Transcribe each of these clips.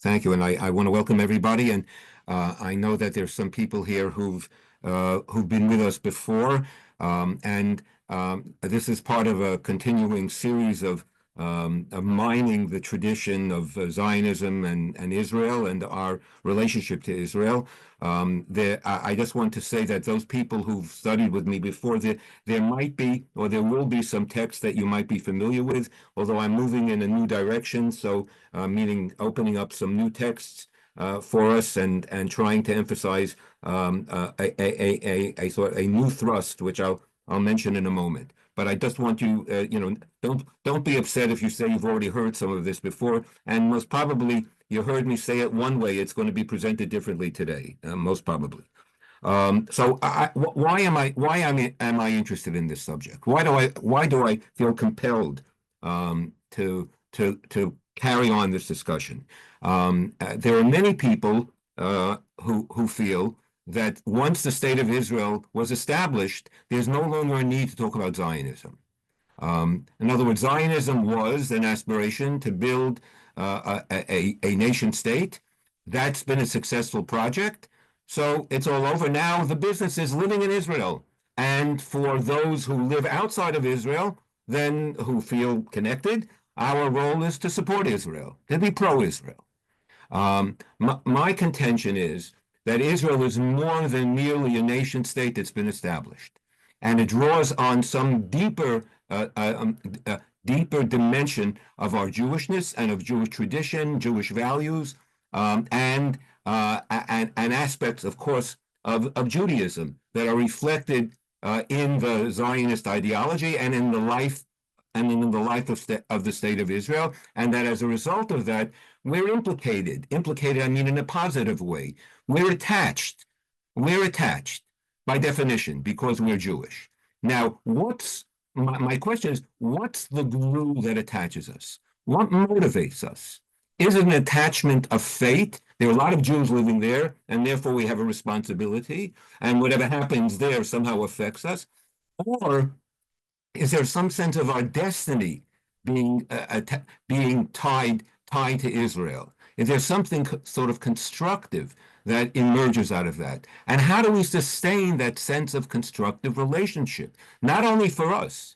Thank you, and I want to welcome everybody. And I know that there's some people here who've been with us before, and this is part of a continuing series of mining the tradition of Zionism and Israel and our relationship to Israel. I just want to say that those people who've studied with me before, there might be, or there will be, some texts that you might be familiar with, although I'm moving in a new direction, so meaning opening up some new texts for us and trying to emphasize a sort of a new thrust, which I'll mention in a moment. But I just want you, don't be upset if you say you've already heard some of this before, and most probably you heard me say it one way. It's going to be presented differently today, most probably. So why am I interested in this subject? Why do I feel compelled to carry on this discussion? There are many people who feel that once the state of Israel was established, there's no longer a need to talk about Zionism. In other words, Zionism was an aspiration to build a nation state. That's been a successful project. So it's all over now. The business is living in Israel. And for those who live outside of Israel, then who feel connected, our role is to support Israel, to be pro-Israel. My contention is that Israel is more than merely a nation state that's been established. And it draws on some deeper dimension of our Jewishness and of Jewish tradition, Jewish values, and aspects, of course, of Judaism that are reflected in the Zionist ideology and in the life of the state of Israel, and that as a result of that, we're implicated, I mean, in a positive way. We're attached by definition because we're Jewish. Now, my question is, what's the glue that attaches us? What motivates us? Is it an attachment of fate? There are a lot of Jews living there, and therefore we have a responsibility, and whatever happens there somehow affects us. Or is there some sense of our destiny being tied to Israel? Is there something sort of constructive that emerges out of that? And how do we sustain that sense of constructive relationship? Not only for us.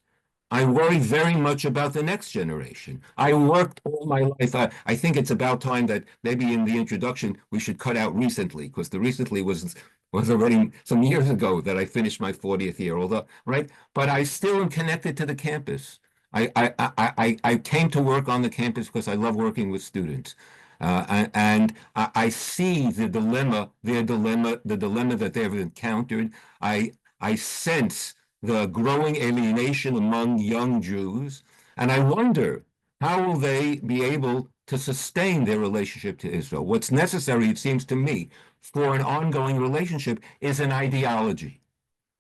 I worry very much about the next generation. I worked all my life. I think it's about time that maybe in the introduction we should cut out recently, because the recently was already some years ago that I finished my 40th year, although, right? But I still am connected to the campus. I came to work on the campus because I love working with students. And I see the dilemma that they've encountered. I sense the growing alienation among young Jews, and I wonder how will they be able to sustain their relationship to Israel. What's necessary, it seems to me, for an ongoing relationship is an ideology.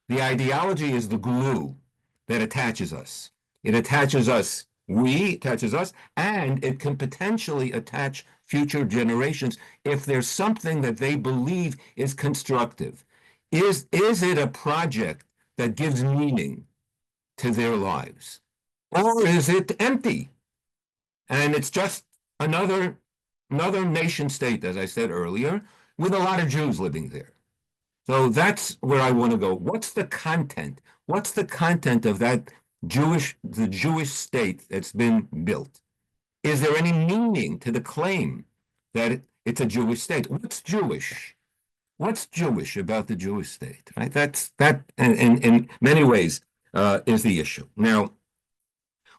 The ideology is the glue that attaches us. It attaches us, and it can potentially attach future generations if there's something that they believe is constructive. Is it a project that gives meaning to their lives? Or is it empty? And it's just another nation state, as I said earlier, with a lot of Jews living there. So that's where I want to go. What's the content? What's the content of the Jewish state that's been built? Is there any meaning to the claim that it's a Jewish state? What's Jewish? What's Jewish about the Jewish state? Right? That in many ways is the issue. Now,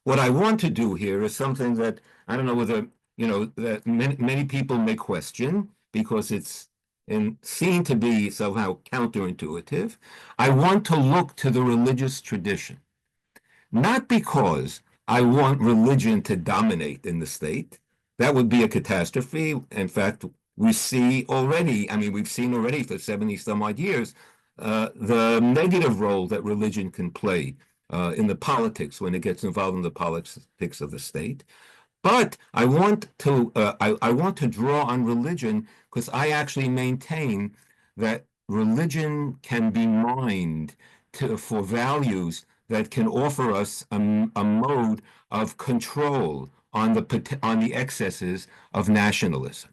what I want to do here is something that I don't know whether that many people may question because it's seen to be somehow counterintuitive. I want to look to the religious tradition, not because I want religion to dominate in the state. That would be a catastrophe. In fact, we see already, we've seen already for 70 some odd years, the negative role that religion can play in the politics when it gets involved in the politics of the state. But I want to draw on religion because I actually maintain that religion can be mined for values that can offer us a mode of control on the excesses of nationalism.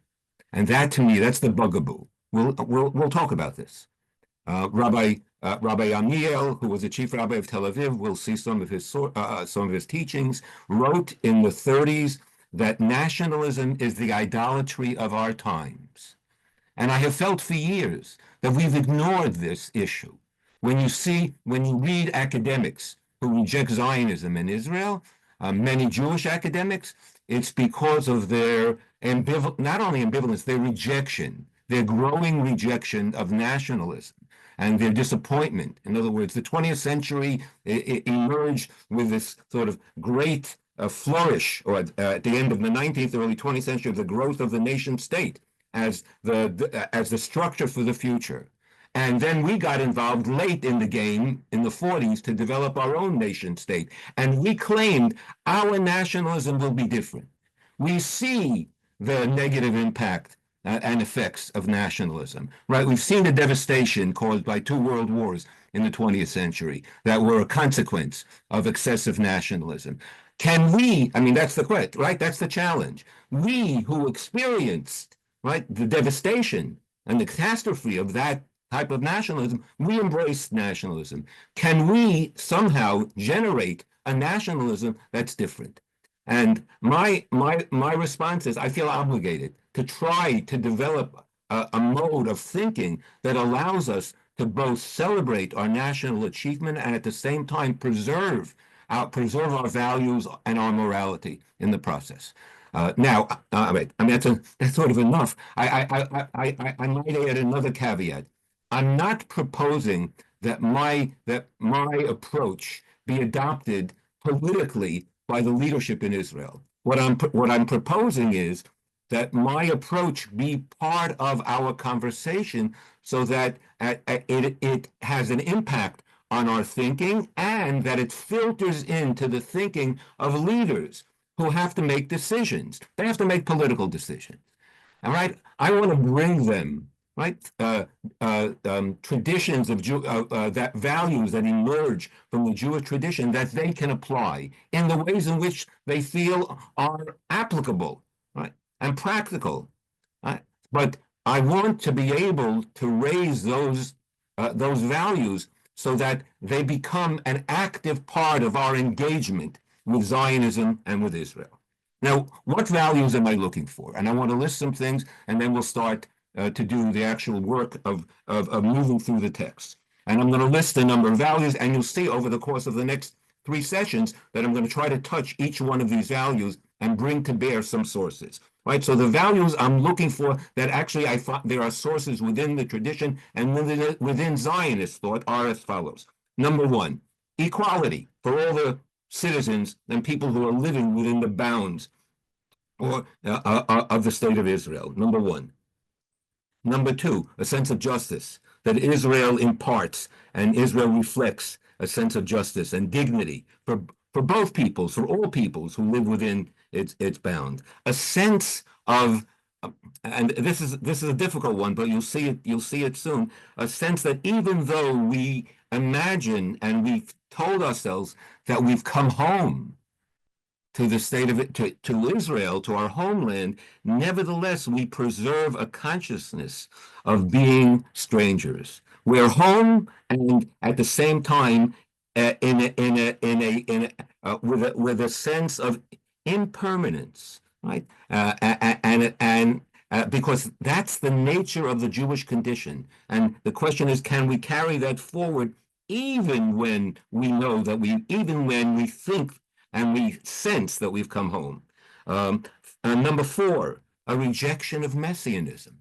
And that, to me, that's the bugaboo. We'll talk about this. Rabbi Amiel, who was the chief rabbi of Tel Aviv, we'll see some of his teachings, wrote in the 30s that nationalism is the idolatry of our times. And I have felt for years that we've ignored this issue. When you read academics who reject Zionism in Israel, many Jewish academics, it's because of their not only ambivalence, their rejection, their growing rejection of nationalism and their disappointment. In other words, the 20th century emerged with this sort of great flourish, or at the end of the 19th, early 20th century, of the growth of the nation state as the structure for the future. And then we got involved late in the game in the 40s to develop our own nation state. And we claimed our nationalism will be different. We see the negative impact and effects of nationalism, right? We've seen the devastation caused by 2 world wars in the 20th century that were a consequence of excessive nationalism. Can we, I mean, that's the question, right? That's the challenge. We who experienced, right, the devastation and the catastrophe of that type of nationalism, we embrace nationalism. Can we somehow generate a nationalism that's different? And my response is I feel obligated to try to develop a mode of thinking that allows us to both celebrate our national achievement and at the same time preserve our values and our morality in the process. Now, I mean, that's sort of enough. I might add another caveat. I'm not proposing that my approach be adopted politically by the leadership in Israel. What I'm proposing is that my approach be part of our conversation so that it has an impact on our thinking and that it filters into the thinking of leaders who have to make decisions. They have to make political decisions. All right? I want to bring them, right, traditions of that values that emerge from the Jewish tradition that they can apply in the ways in which they feel are applicable, right, and practical. Right? But I want to be able to raise those values so that they become an active part of our engagement with Zionism and with Israel. Now, what values am I looking for? And I want to list some things, and then we'll start to do the actual work of moving through the text. And I'm going to list a number of values, and you'll see over the course of the next 3 sessions that I'm going to try to touch each one of these values and bring to bear some sources. Right, so the values I'm looking for that actually I thought there are sources within the tradition and within Zionist thought are as follows. Number 1, equality for all the citizens and people who are living within the bounds of the state of Israel. Number 1. Number 2, a sense of justice that Israel imparts and Israel reflects a sense of justice and dignity for both peoples, for all peoples who live within its bounds. A sense of, and this is a difficult one, but you'll see it soon. A sense that even though we imagine and we've told ourselves that we've come home to the state of it, to Israel, to our homeland, nevertheless we preserve a consciousness of being strangers. We're home, and at the same time, with a sense of impermanence, right? Because that's the nature of the Jewish condition. And the question is, can we carry that forward even when we know that even when we think and we sense that we've come home? Number 4, a rejection of messianism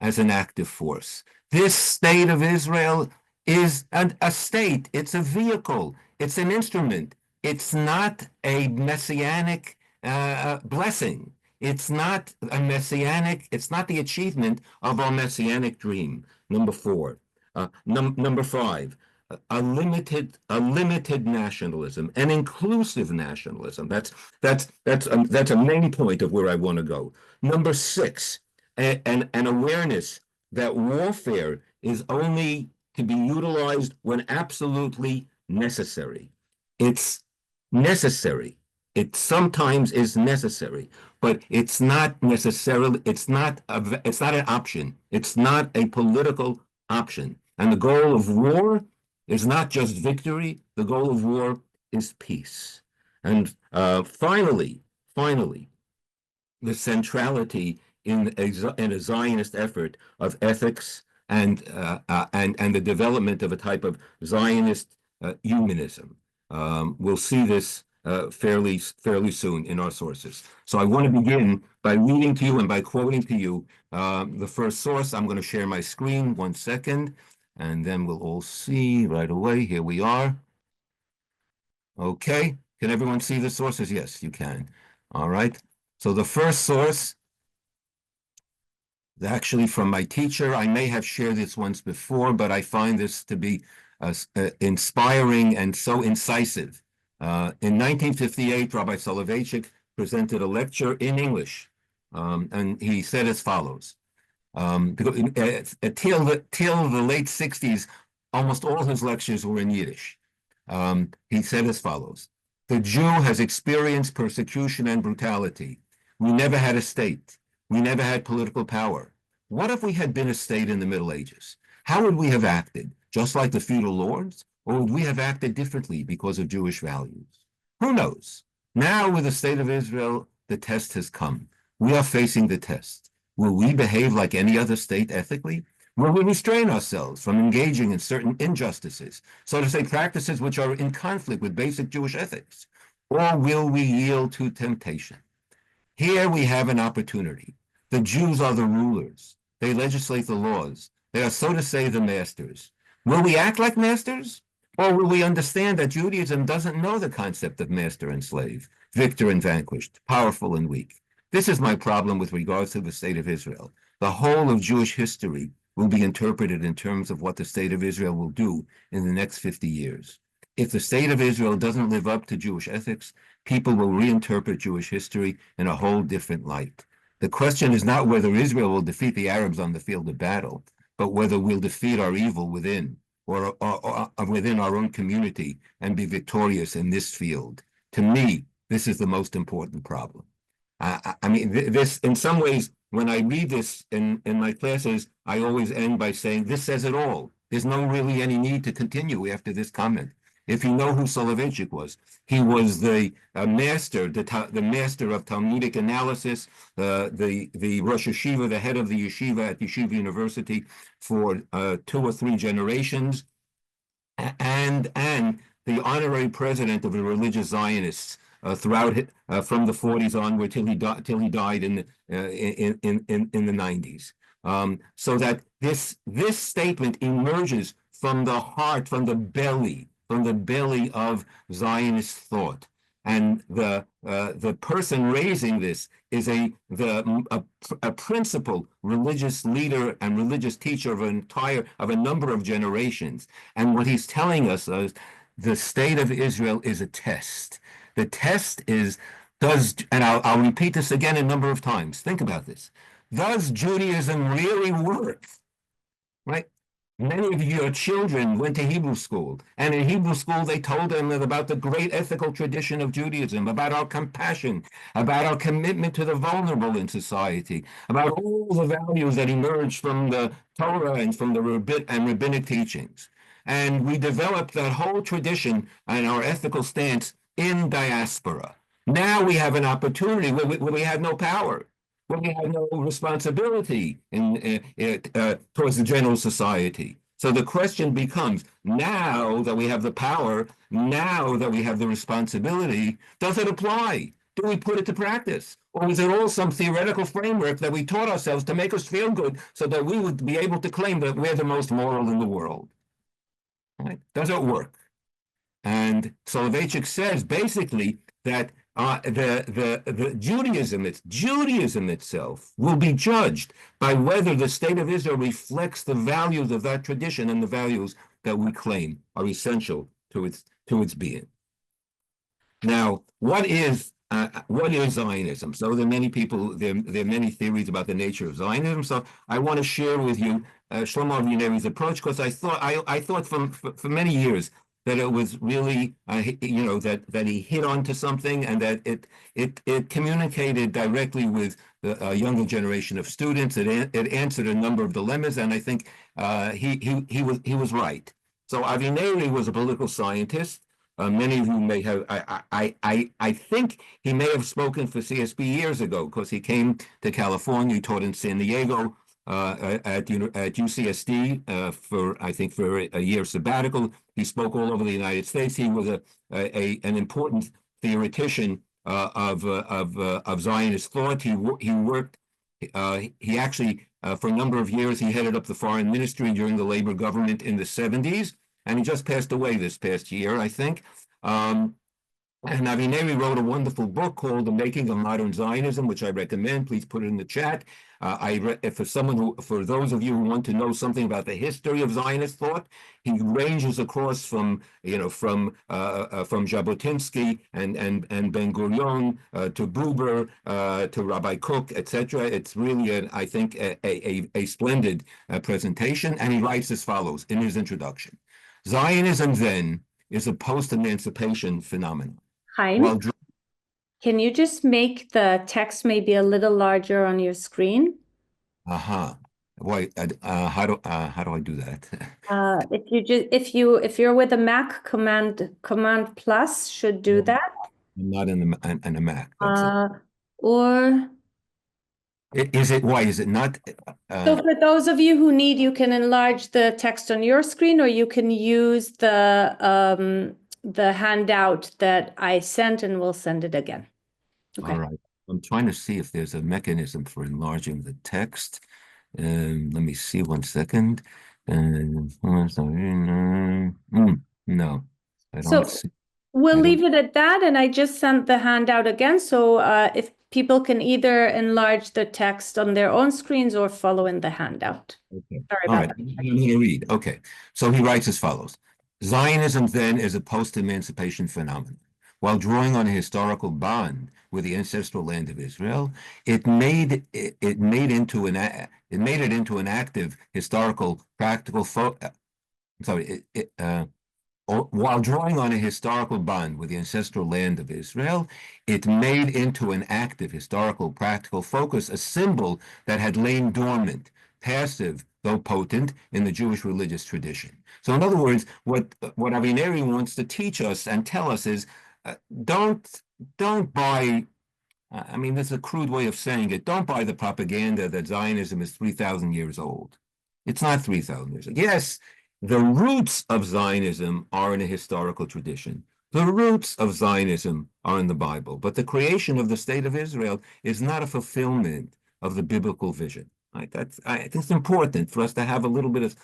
as an active force. This state of Israel is a state. It's a vehicle. It's an instrument. It's not a messianic blessing. It's not a messianic, it's not the achievement of our messianic dream. Number 4. Number 5, a limited nationalism, an inclusive nationalism. That's a main point of where I want to go. Number 6, an awareness that warfare is only to be utilized when absolutely necessary. It's necessary. It sometimes is necessary, but it's not necessarily, it's not an option. It's not a political option. And the goal of war is not just victory. The goal of war is peace. And finally, the centrality in a Zionist effort of ethics and the development of a type of Zionist humanism. We'll see this fairly soon in our sources. So I want to begin by reading to you and by quoting to you the first source. I'm going to share my screen 1 second, and then we'll all see right away. Here we are. Okay. Can everyone see the sources? Yes, you can. All right. So the first source, actually from my teacher, I may have shared this once before, but I find this to be inspiring and so incisive. In 1958, Rabbi Soloveitchik presented a lecture in English, and he said as follows. Till the late 60s, almost all his lectures were in Yiddish. He said as follows: "The Jew has experienced persecution and brutality. We never had a state. We never had political power. What if we had been a state in the Middle Ages? How would we have acted? Just like the feudal lords? Or would we have acted differently because of Jewish values? Who knows? Now, with the state of Israel, the test has come. We are facing the test. Will we behave like any other state ethically? Will we restrain ourselves from engaging in certain injustices, so to say, practices which are in conflict with basic Jewish ethics? Or will we yield to temptation? Here we have an opportunity. The Jews are the rulers. They legislate the laws. They are, so to say, the masters. Will we act like masters? Or will we understand that Judaism doesn't know the concept of master and slave, victor and vanquished, powerful and weak? This is my problem with regards to the state of Israel. The whole of Jewish history will be interpreted in terms of what the state of Israel will do in the next 50 years. If the state of Israel doesn't live up to Jewish ethics, people will reinterpret Jewish history in a whole different light. The question is not whether Israel will defeat the Arabs on the field of battle, but whether we'll defeat our evil within, or within our own community, and be victorious in this field. To me, this is the most important problem. I mean, this, in some ways, when I read this in my classes, I always end by saying, this says it all. There's no really any need to continue after this comment. If you know who Soloveitchik was, he was the master of Talmudic analysis, the Rosh Yeshiva, the head of the Yeshiva at Yeshiva University for 2 or 3 generations, and the honorary president of the religious Zionists throughout from the 40s onward till he died in the 90s. So that this statement emerges from the heart, from the belly of Zionist thought, and the person raising this is a principal religious leader and religious teacher of a number of generations. And what he's telling us is the state of Israel is a test. The test is, and I'll repeat this again a number of times. Think about this. Does Judaism really work? Right? Many of your children went to Hebrew school, and in Hebrew school they told them about the great ethical tradition of Judaism, about our compassion, about our commitment to the vulnerable in society, about all the values that emerged from the Torah and from the rabbinic teachings. And we developed that whole tradition and our ethical stance in diaspora. Now we have an opportunity where we have no power, where we have no responsibility towards the general society. So the question becomes, now that we have the power, now that we have the responsibility, does it apply? Do we put it to practice? Or is it all some theoretical framework that we taught ourselves to make us feel good so that we would be able to claim that we're the most moral in the world? Right? Does it work? And Soloveitchik says basically that the Judaism itself will be judged by whether the state of Israel reflects the values of that tradition and the values that we claim are essential to its being. Now, what is Zionism? So there are many people, there are many theories about the nature of Zionism. So I want to share with you Shlomo Avigneri's approach, because I thought for many years that it was really, that he hit onto something, and that it communicated directly with the younger generation of students. It answered a number of dilemmas, and I think he was right. So Avineri was a political scientist. Many of you may have. I think he may have spoken for CSB years ago, because he came to California. He taught in San Diego at UCSD for a year sabbatical. He spoke all over the United States. He was an important theoretician of Zionist thought. He worked. He actually for a number of years he headed up the foreign ministry during the Labor government in the 70s, and he just passed away this past year, I think. And Avineri wrote a wonderful book called The Making of Modern Zionism, which I recommend. Please put it in the chat. For those of you who want to know something about the history of Zionist thought, he ranges across from Jabotinsky and Ben Gurion to Buber to Rabbi Kook, etc. It's really, I think, a splendid presentation. And he writes as follows in his introduction: Zionism then is a post-emancipation phenomenon. Chaim, can you just make the text maybe a little larger on your screen? Why? How do I do that? If you're with a Mac, Command Plus should do that. I'm not in a Mac. Or is it? Why is it not? So for those of you who need, you can enlarge the text on your screen, or you can use the handout that I sent, and we'll send it again. Okay. All right. I'm trying to see if there's a mechanism for enlarging the text. Let me see 1 second. No, I don't see. We'll leave it at that, and I just sent the handout again. So if people can either enlarge the text on their own screens or follow in the handout. Okay. Sorry All about right. that. I'm going to read. Okay. So he writes as follows: Zionism then is a post-emancipation phenomenon. While drawing on a historical bond with the ancestral land of Israel, it made it into an active historical practical while drawing on a historical bond with the ancestral land of Israel, it made into an active historical practical focus a symbol that had lain dormant, passive, though potent, in the Jewish religious tradition. So in other words, what Avineri wants to teach us and tell us is, don't buy, I mean, this is a crude way of saying it, don't buy the propaganda that Zionism is 3,000 years old. It's not 3,000 years old. Yes, the roots of Zionism are in a historical tradition. The roots of Zionism are in the Bible, but the creation of the state of Israel is not a fulfillment of the biblical vision. Right? I think it's important for us to have a little bit of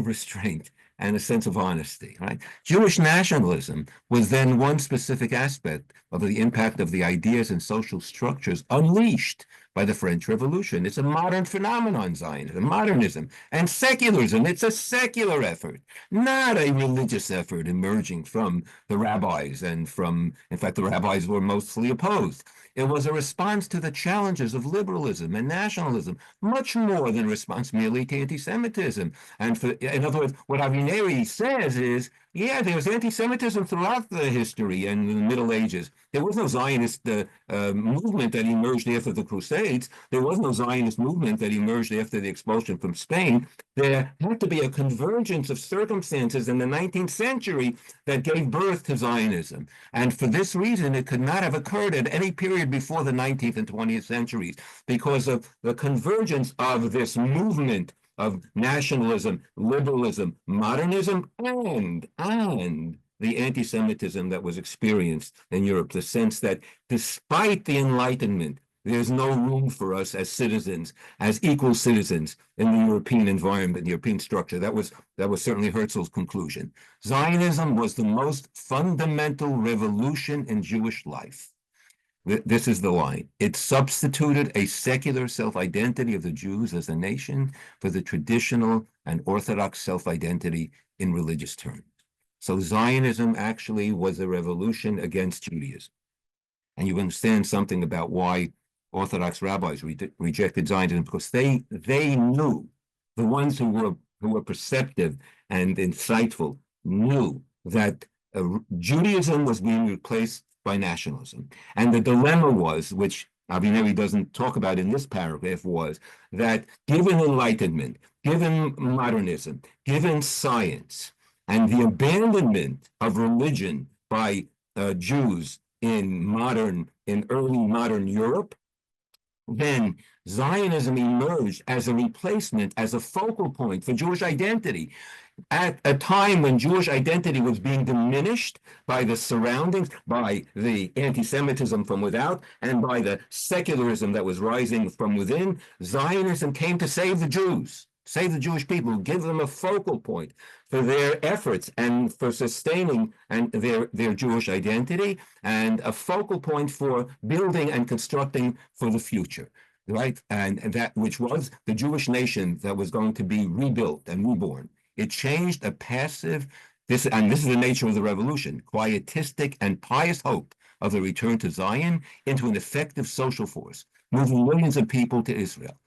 restraint and a sense of honesty. Right? Jewish nationalism was then one specific aspect of the impact of the ideas and social structures unleashed by the French Revolution. It's a modern phenomenon, Zionism, modernism, and secularism. It's a secular effort, not a religious effort emerging from the rabbis and from, in fact, the rabbis were mostly opposed. It was a response to the challenges of liberalism and nationalism, much more than a response merely to anti-Semitism. And in other words, what Avineri says is, yeah, there was anti-Semitism throughout the history and the Middle Ages. There was no Zionist movement that emerged after the Crusades. There was no Zionist movement that emerged after the expulsion from Spain. There had to be a convergence of circumstances in the 19th century that gave birth to Zionism. And for this reason, it could not have occurred at any period before the 19th and 20th centuries, because of the convergence of this movement of nationalism, liberalism, modernism, and the anti-Semitism that was experienced in Europe. The sense that despite the Enlightenment, there's no room for us as citizens, as equal citizens in the European environment, the European structure. That was certainly Herzl's conclusion. Zionism was the most fundamental revolution in Jewish life. This is the line. It substituted a secular self-identity of the Jews as a nation for the traditional and Orthodox self-identity in religious terms. So Zionism actually was a revolution against Judaism. And you understand something about why Orthodox rabbis rejected Zionism, because they knew, the ones who were perceptive and insightful knew that Judaism was being replaced by nationalism. And the dilemma was, which Avineri doesn't talk about in this paragraph, was that given Enlightenment, given modernism, given science, and the abandonment of religion by Jews in early modern Europe, then Zionism emerged as a replacement, as a focal point for Jewish identity. At a time when Jewish identity was being diminished by the surroundings, by the anti-Semitism from without, and by the secularism that was rising from within, Zionism came to save the Jews, save the Jewish people, give them a focal point for their efforts and for sustaining their Jewish identity, and a focal point for building and constructing for the future, right? And that which was the Jewish nation that was going to be rebuilt and reborn. It changed a passive, this is the nature of the revolution, quietistic and pious hope of the return to Zion into an effective social force, moving millions of people to Israel.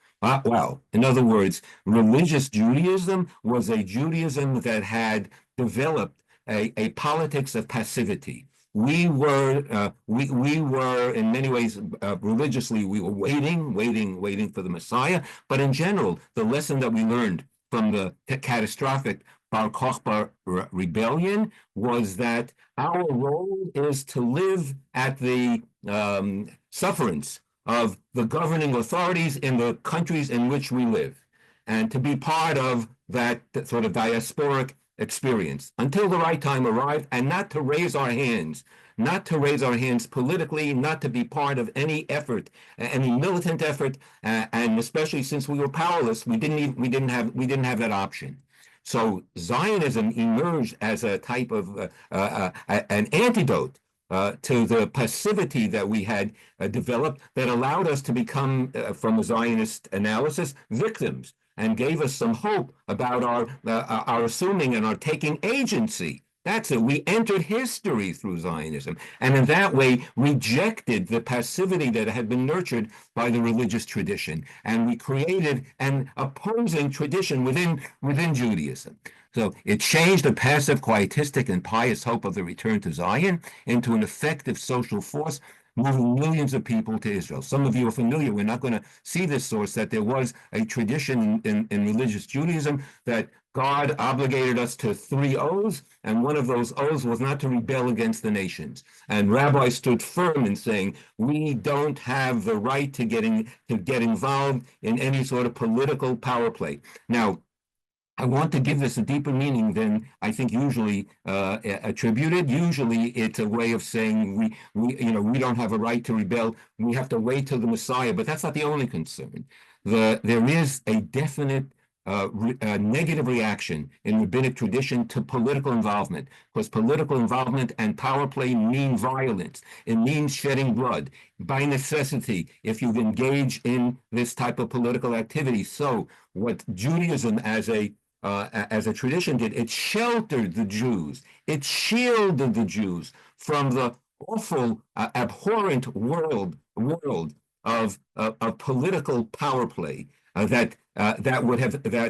Well, in other words, religious Judaism was a Judaism that had developed a politics of passivity. We were in many ways religiously, we were waiting for the Messiah. But in general, the lesson that we learned from the catastrophic Bar Kokhba rebellion was that our role is to live at the sufferance of the governing authorities in the countries in which we live, and to be part of that sort of diasporic experience until the right time arrived, and not to raise our hands, politically, not to be part of any effort, any militant effort, and especially since we were powerless, we didn't have that option. So Zionism emerged as a type of an antidote to the passivity that we had developed, that allowed us to become, from a Zionist analysis, victims, and gave us some hope about our assuming and our taking agency. That's it. We entered history through Zionism, and in that way rejected the passivity that had been nurtured by the religious tradition, and we created an opposing tradition within Judaism. So it changed the passive, quietistic, and pious hope of the return to Zion into an effective social force, moving millions of people to Israel. Some of you are familiar, we're not going to see this source, that there was a tradition in religious Judaism that God obligated us to 3 oaths, and one of those oaths was not to rebel against the nations. And rabbis stood firm in saying, we don't have the right to get involved in any sort of political power play. Now, I want to give this a deeper meaning than I think usually attributed. Usually, it's a way of saying we don't have a right to rebel. We have to wait till the Messiah. But that's not the only concern. There is a definite negative reaction in rabbinic tradition to political involvement, because political involvement and power play mean violence. It means shedding blood by necessity if you engage in this type of political activity. So what Judaism as a tradition did, it sheltered the Jews, it shielded the Jews from the awful, abhorrent world of political power play that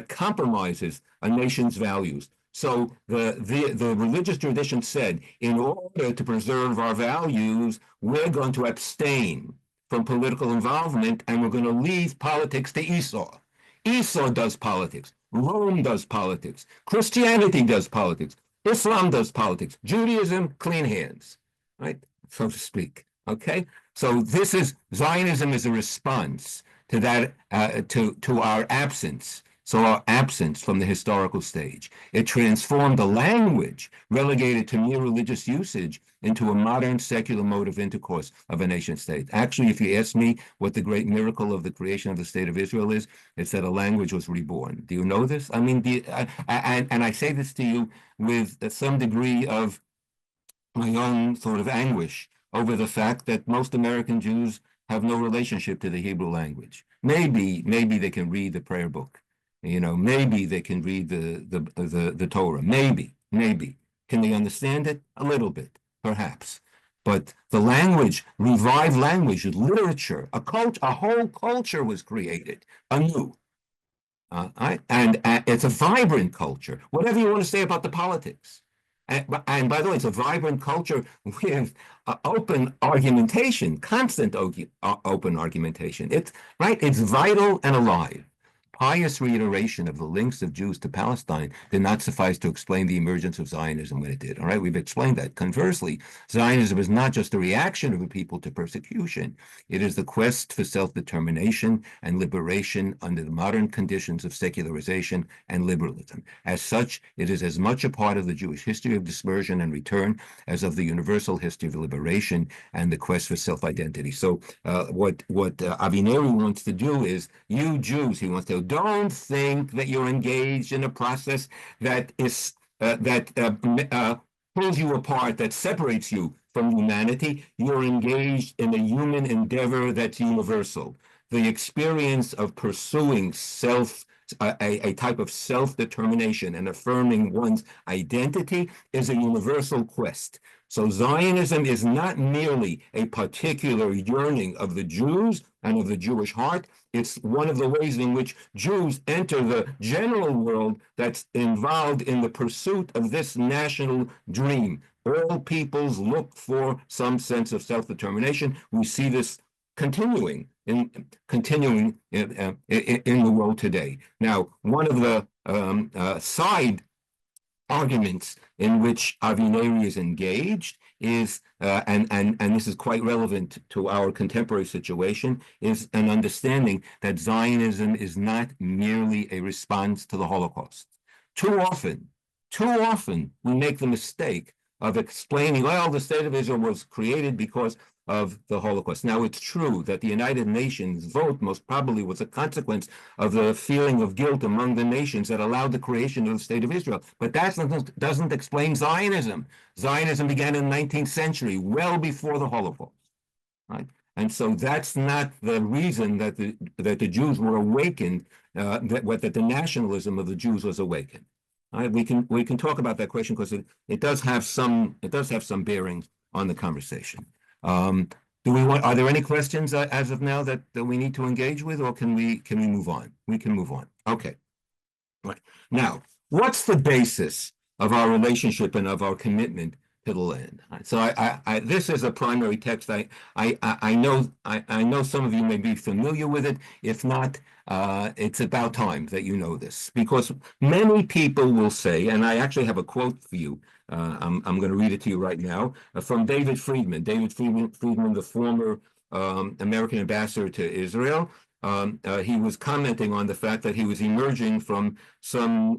compromises a nation's values. So the religious tradition said, in order to preserve our values, we're going to abstain from political involvement, and we're going to leave politics to Esau. Esau does politics. Rome does politics. Christianity does politics. Islam does politics. Judaism, clean hands, right? So to speak. Okay. So Zionism is a response to that, to our absence. So our absence from the historical stage. It transformed the language relegated to mere religious usage into a modern secular mode of intercourse of a nation state. Actually, if you ask me what the great miracle of the creation of the state of Israel is, it's that a language was reborn. Do you know this? I mean, and I say this to you with some degree of my own sort of anguish over the fact that most American Jews have no relationship to the Hebrew language. Maybe they can read the prayer book. Maybe they can read the Torah. Maybe. Can they understand it? A little bit, perhaps. But the language, revived language, literature, a whole culture was created anew. And it's a vibrant culture. Whatever you want to say about the politics, And by the way, it's a vibrant culture with open argumentation, constant open argumentation. It's right. It's vital and alive. Pious reiteration of the links of Jews to Palestine did not suffice to explain the emergence of Zionism when it did. All right, we've explained that. Conversely, Zionism is not just a reaction of a people to persecution. It is the quest for self-determination and liberation under the modern conditions of secularization and liberalism. As such, it is as much a part of the Jewish history of dispersion and return as of the universal history of liberation and the quest for self-identity. So what Avineri wants to do is, you Jews, he wants to, don't think that you're engaged in a process that is pulls you apart, that separates you from humanity. You're engaged in a human endeavor that's universal. The experience of pursuing a type of self-determination and affirming one's identity is a universal quest. So Zionism is not merely a particular yearning of the Jews and of the Jewish heart. It's one of the ways in which Jews enter the general world that's involved in the pursuit of this national dream. All peoples look for some sense of self-determination. We see this continuing in the world today. Now, one of the side arguments in which Avineri is engaged is, and this is quite relevant to our contemporary situation, is an understanding that Zionism is not merely a response to the Holocaust. Too often, we make the mistake of explaining, well, the state of Israel was created because of the Holocaust. Now, it's true that the United Nations vote most probably was a consequence of the feeling of guilt among the nations that allowed the creation of the state of Israel. But that doesn't explain Zionism. Zionism began in the 19th century, well before the Holocaust, right? And so that's not the reason that the Jews were awakened, that the nationalism of the Jews was awakened. Right? We can talk about that question because it does have some bearing on the conversation. Are there any questions as of now that we need to engage with, or can we move on? We can move on. Okay. Right. Now, what's the basis of our relationship and of our commitment to the land? Right. So this is a primary text. I know some of you may be familiar with it. If not, it's about time that you know this, because many people will say, and I actually have a quote for you. I'm going to read it to you right now from David Friedman. David Friedman, the former American ambassador to Israel. He was commenting on the fact that he was emerging from some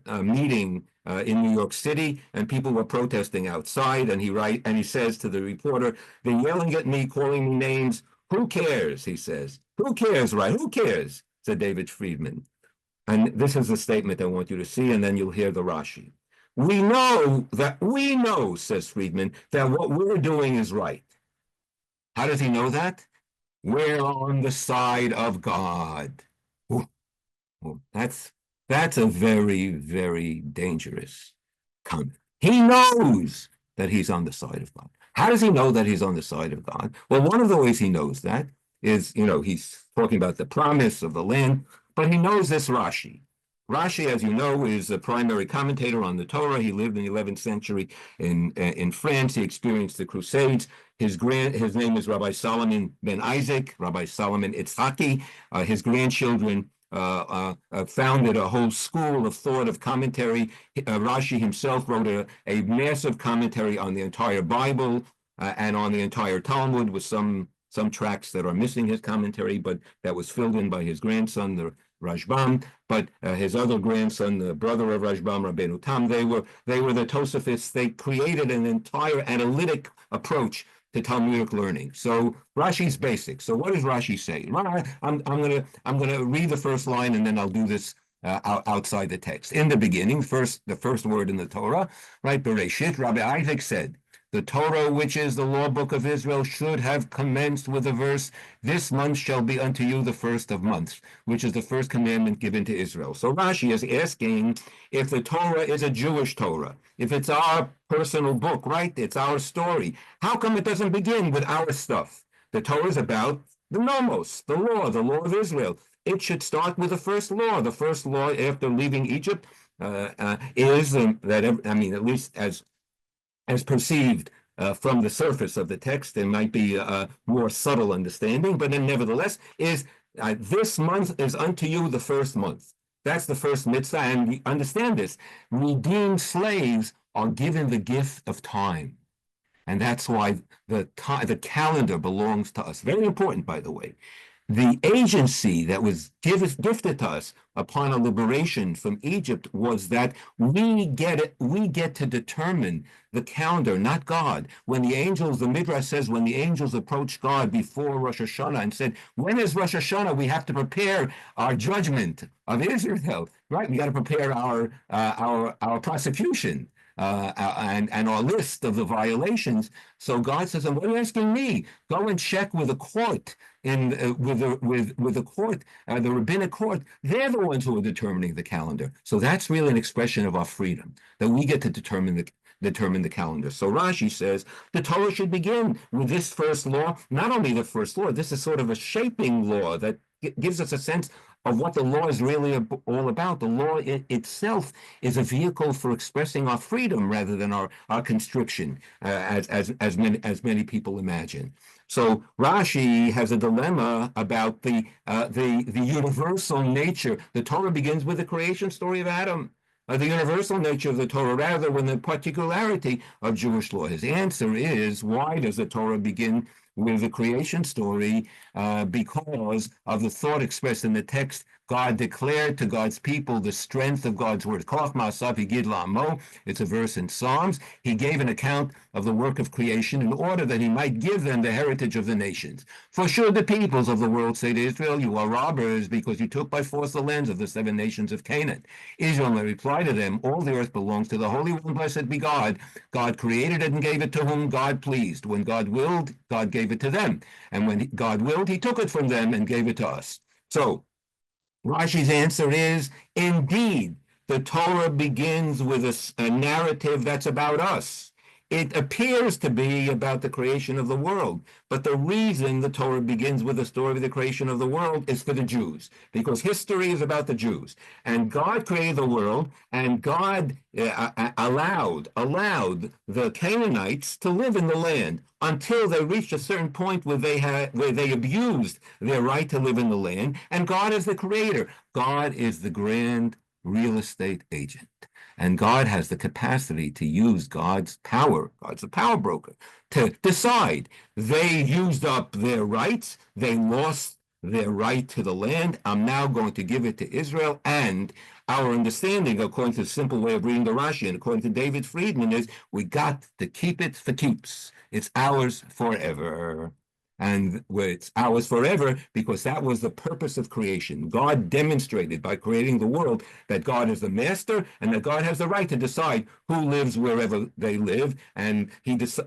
meeting in New York City, and people were protesting outside. And he says to the reporter, "They're yelling at me, calling me names. Who cares?" He says. "Who cares, right? Who cares?" said David Friedman. And this is the statement I want you to see, and then you'll hear the Rashi. We know, says Friedman, that what we're doing is right. How does he know that? We're on the side of God. Ooh. Ooh. That's a very, very dangerous comment. He knows that he's on the side of God. How does he know that he's on the side of God? Well, one of the ways he knows that is, he's talking about the promise of the land, but he knows this Rashi. Rashi, as you know, is a primary commentator on the Torah. He lived in the 11th century in France. He experienced the Crusades. His name is Rabbi Solomon ben Isaac, Rabbi Solomon Itzhaki. His grandchildren founded a whole school of thought, of commentary. Rashi himself wrote a massive commentary on the entire Bible and on the entire Talmud, with some tracts that are missing his commentary, but that was filled in by his grandson, the Rashbam. But his other grandson, the brother of Rashbam, Rabbeinu Tam, they were the Tosafists. They created an entire analytic approach to Talmudic learning. So Rashi's basic. So what does Rashi say? I'm gonna read the first line, and then I'll do this outside the text. In the beginning, the first word in the Torah, right? Bereshit, Rabbi Isaac said, the Torah, which is the law book of Israel, should have commenced with the verse, "This month shall be unto you the first of months," which is the first commandment given to Israel. So Rashi is asking if the Torah is a Jewish Torah, if it's our personal book, right? It's our story. How come it doesn't begin with our stuff? The Torah is about the nomos, the law of Israel. it should start with the first law. The first law after leaving Egypt is that, I mean, at least as perceived from the surface of the text, there might be a more subtle understanding, but then nevertheless is this month is unto you the first month. That's the first mitzvah, and we understand this. Redeemed slaves are given the gift of time. And that's why the calendar belongs to us. Very important, by the way. The agency that was gifted to us upon a liberation from Egypt was that we get to determine the calendar, not God. When the angels, the Midrash says, when the angels approached God before Rosh Hashanah and said, when is Rosh Hashanah? We have to prepare our judgment of Israel, right? We got to prepare our prosecution. And our list of the violations. So God says, "What are you asking me? Go and check with the court with the court, the rabbinic court. They're the ones who are determining the calendar." So that's really an expression of our freedom, that we get to determine the calendar. So Rashi says the Torah should begin with this first law. Not only the first law, this is sort of a shaping law that gives us a sense of what the law is really all about. The law itself is a vehicle for expressing our freedom rather than our constriction, as many people imagine. So Rashi has a dilemma about the universal nature. The Torah begins with the creation story of Adam. The universal nature of the Torah rather than the particularity of Jewish law. His answer is, why does the Torah begin with the creation story? Because of the thought expressed in the text. God declared to God's people the strength of God's word. It's a verse in Psalms. He gave an account of the work of creation in order that he might give them the heritage of the nations. For sure the peoples of the world say to Israel, you are robbers because you took by force the lands of the 7 nations of Canaan. Israel may reply to them, all the earth belongs to the Holy One, blessed be God. God created it and gave it to whom God pleased. When God willed, God gave it to them. And when God willed, he took it from them and gave it to us. So Rashi's answer is, indeed, the Torah begins with a narrative that's about us. It appears to be about the creation of the world, but the reason the Torah begins with the story of the creation of the world is for the Jews, because history is about the Jews. And God created the world, and God allowed the Canaanites to live in the land until they reached a certain point where they abused their right to live in the land. And God is the creator. God is the grand real estate agent. And God has the capacity to use God's power. God's a power broker to decide. They used up their rights. They lost their right to the land. I'm now going to give it to Israel. And our understanding, according to the simple way of reading the Rashi, and according to David Friedman, is we got to keep it for keeps. It's ours forever. And it's ours forever because that was the purpose of creation. God demonstrated by creating the world that God is the master and that God has the right to decide who lives wherever they live. And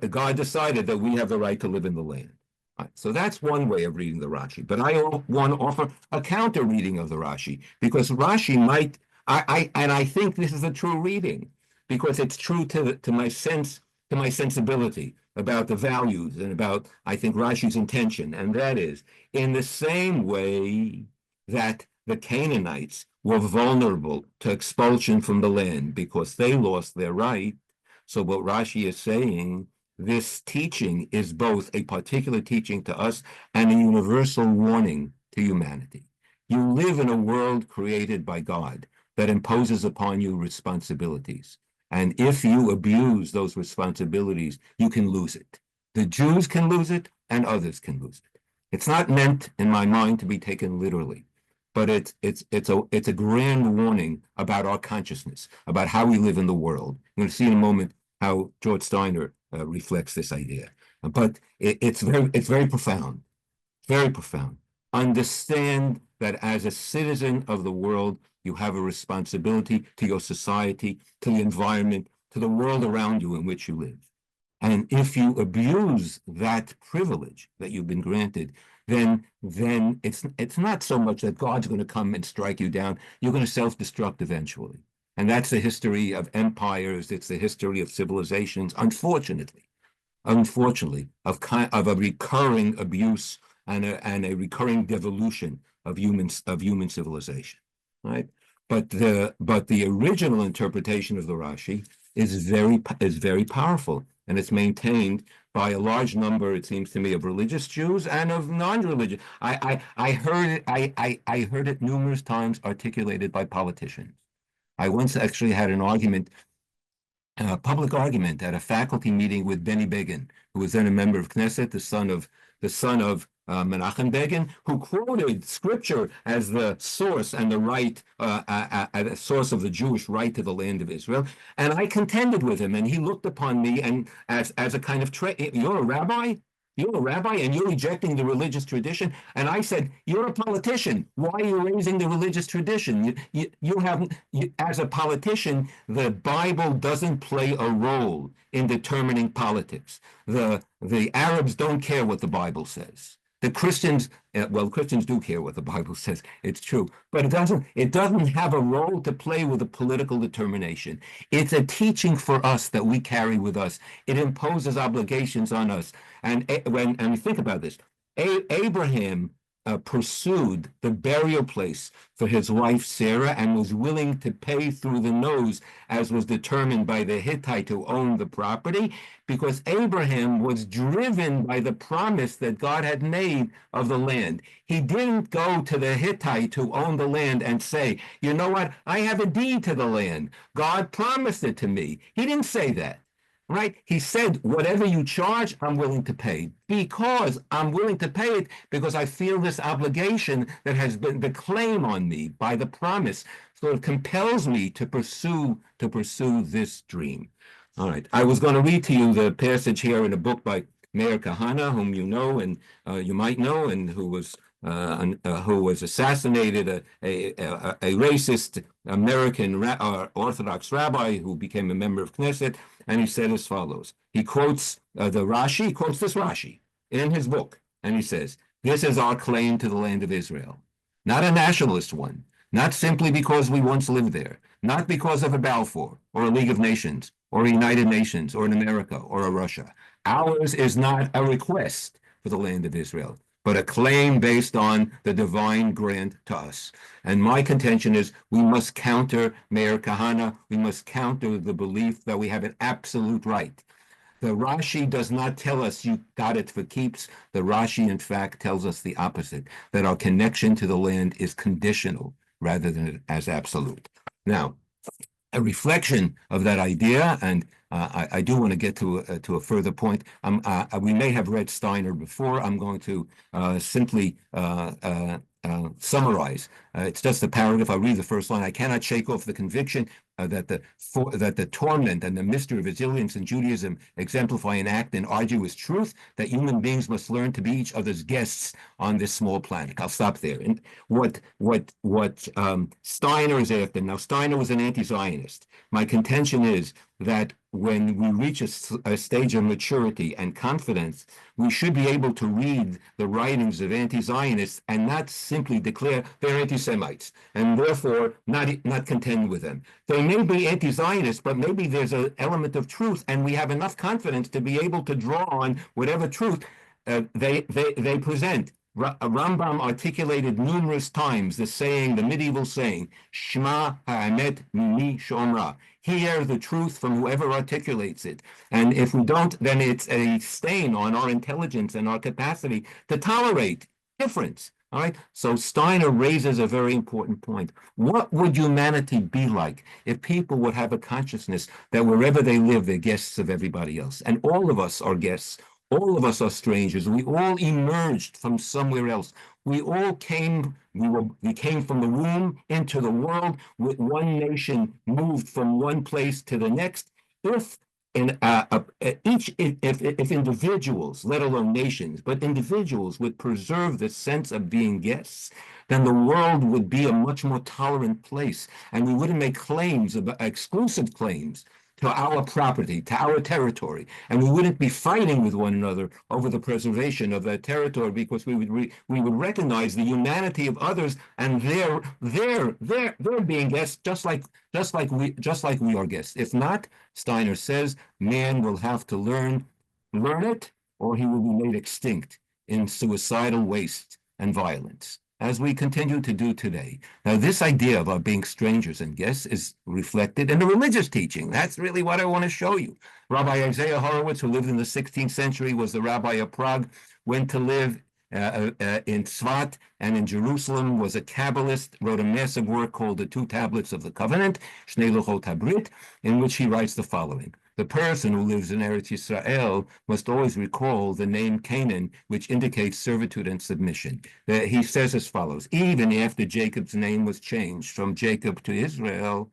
God decided that we have the right to live in the land. Right, so that's one way of reading the Rashi. But I want to offer a counter reading of the Rashi because Rashi might, and I think this is a true reading because it's true to my sense, to my sensibility about the values and about, I think, Rashi's intention, and that is, in the same way that the Canaanites were vulnerable to expulsion from the land because they lost their right, so what Rashi is saying, this teaching is both a particular teaching to us and a universal warning to humanity. You live in a world created by God that imposes upon you responsibilities. And if you abuse those responsibilities, you can lose it. The Jews can lose it, and others can lose it. It's not meant, in my mind, to be taken literally, but it's a grand warning about our consciousness, about how we live in the world. You're going to see in a moment how George Steiner reflects this idea. But it's very profound, very profound. Understand that as a citizen of the world, you have a responsibility to your society, to the environment, to the world around you in which you live. And if you abuse that privilege that you've been granted, then it's not so much that God's going to come and strike you down. You're going to self-destruct eventually. And that's the history of empires. It's the history of civilizations, unfortunately, of a recurring abuse and a recurring devolution of human civilization, right? But the original interpretation of the Rashi is very powerful, and it's maintained by a large number, it seems to me, of religious Jews and of non-religious. I heard it numerous times articulated by politicians. I once actually had an argument, a public argument, at a faculty meeting with Benny Begin, who was then a member of Knesset, the son of Menachem Begin, who quoted scripture as the source and the right, the source of the Jewish right to the land of Israel. And I contended with him, and he looked upon me and as a kind of, you're a rabbi? You're a rabbi and you're rejecting the religious tradition. And I said, you're a politician. Why are you raising the religious tradition? As a politician, the Bible doesn't play a role in determining politics. The Arabs don't care what the Bible says. The Christians, well, Christians do care what the Bible says. It's true, but it doesn't have a role to play with a political determination. It's a teaching for us that we carry with us. It imposes obligations on us. And when we think about this, Abraham pursued the burial place for his wife Sarah and was willing to pay through the nose, as was determined by the Hittite who owned the property, because Abraham was driven by the promise that God had made of the land. He didn't go to the Hittite who owned the land and say, you know what, I have a deed to the land. God promised it to me. He didn't say that. Right? He said, whatever you charge, I'm willing to pay, because I'm willing to pay it because I feel this obligation that has been the claim on me by the promise. So it compels me to pursue this dream. All right. I was going to read to you the passage here in a book by Meir Kahane, whom you know and you might know, and who was assassinated, a racist American Orthodox rabbi who became a member of Knesset, and he said as follows. He quotes the Rashi, he quotes this Rashi in his book, and he says, this is our claim to the land of Israel, not a nationalist one, not simply because we once lived there, not because of a Balfour or a League of Nations or a United Nations or an America or a Russia. Ours is not a request for the land of Israel, but a claim based on the divine grant to us. And my contention is we must counter Meir Kahane, we must counter the belief that we have an absolute right. The Rashi does not tell us you got it for keeps. The Rashi, in fact, tells us the opposite, that our connection to the land is conditional rather than as absolute. Now, a reflection of that idea, and I do want to get to a further point. We may have read Steiner before. I'm going to simply summarize. It's just a paragraph. I'll read the first line. I cannot shake off the conviction that the torment and the mystery of resilience in Judaism exemplify and act in arduous truth, that human beings must learn to be each other's guests on this small planet. I'll stop there. And what Steiner is after. Now, Steiner was an anti-Zionist. My contention is that when we reach a stage of maturity and confidence, we should be able to read the writings of anti-Zionists and not simply declare they're anti-Semites and therefore not contend with them. They may be anti-Zionist, but maybe there's an element of truth, and we have enough confidence to be able to draw on whatever truth they present. Rambam articulated numerous times the medieval saying, Shema ha'emet mimi shomra. Hear the truth from whoever articulates it. And if we don't, then it's a stain on our intelligence and our capacity to tolerate difference. All right. So Steiner raises a very important point. What would humanity be like if people would have a consciousness that wherever they live, they're guests of everybody else? And all of us are guests. All of us are strangers. We all emerged from somewhere else. We all came, we came from the womb into the world with one nation, moved from one place to the next. If individuals, let alone nations, but individuals would preserve the sense of being guests, then the world would be a much more tolerant place, and we wouldn't make claims, exclusive claims, to our property, to our territory, and we wouldn't be fighting with one another over the preservation of that territory, because we would recognize the humanity of others, and they're being guests just like we are guests. If not, Steiner says, man will have to learn it, or he will be made extinct in suicidal waste and violence. as we continue to do today. Now, this idea of our being strangers and guests is reflected in the religious teaching. That's really what I want to show you. Rabbi Isaiah Horowitz, who lived in the 16th century, was the rabbi of Prague, went to live in Tzfat and in Jerusalem, was a Kabbalist, wrote a massive work called The Two Tablets of the Covenant, Shnei Luchot HaBrit, in which he writes the following. The person who lives in Eretz Yisrael must always recall the name Canaan, which indicates servitude and submission. He says as follows, even after Jacob's name was changed from Jacob to Israel,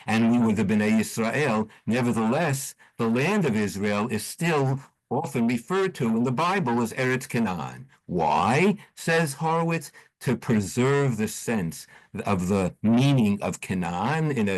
and we were the Bnei Yisrael, nevertheless, the land of Israel is still often referred to in the Bible as Eretz Canaan. Why, says Horowitz? To preserve the sense of the meaning of Canaan in